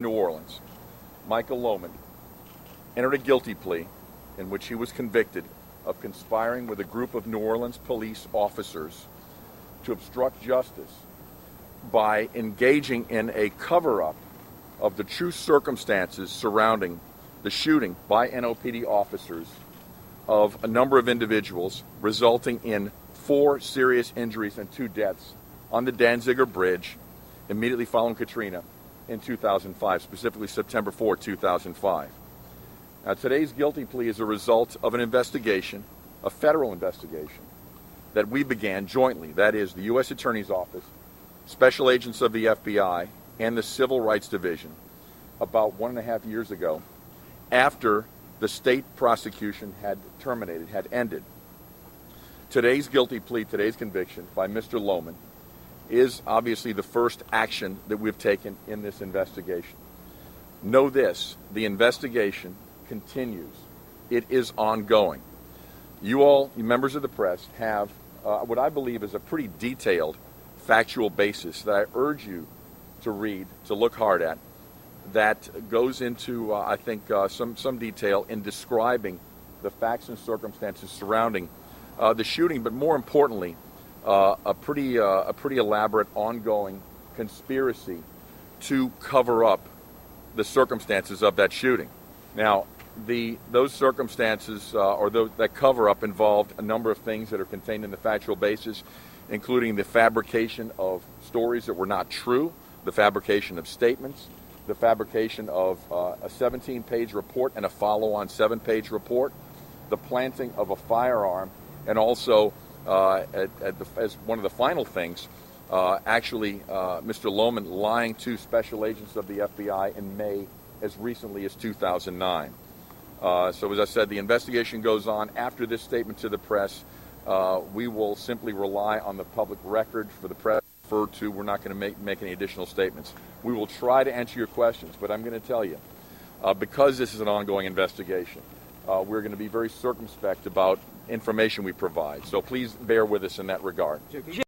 New Orleans, Michael Lohman, entered a guilty plea in which he was convicted of conspiring with a group of New Orleans police officers to obstruct justice by engaging in a cover-up of the true circumstances surrounding the shooting by NOPD officers of a number of individuals, resulting in 4 serious injuries and 2 deaths on the Danziger Bridge immediately following Katrina in 2005, specifically September 4, 2005. Now, today's guilty plea is a result of an investigation, a federal investigation, that we began jointly. That is, the U.S. Attorney's Office, special agents of the FBI, and the Civil Rights Division about 1.5 years ago, after the state prosecution had terminated, had ended. Today's guilty plea, today's conviction by Mr. Lohman is obviously the first action that we've taken in this investigation. Know this, the investigation continues. It is ongoing. You all, you members of the press, have what I believe is a pretty detailed factual basis that I urge you to read, to look hard at, that goes into, I think, some detail in describing the facts and circumstances surrounding the shooting, but more importantly, a pretty elaborate ongoing conspiracy to cover up the circumstances of that shooting. Now, those circumstances that cover-up involved a number of things that are contained in the factual basis, including the fabrication of stories that were not true, the fabrication of statements, the fabrication of a 17-page report and a follow-on 7-page report, the planting of a firearm, and also, as one of the final things, Mr. Lohman lying to special agents of the FBI in May as recently as 2009. So as I said, the investigation goes on. After this statement to the press, we will simply rely on the public record for the press to refer to. We're not going to make any additional statements. We will try to answer your questions, but I'm going to tell you, because this is an ongoing investigation, we're going to be very circumspect about information we provide. So please bear with us in that regard.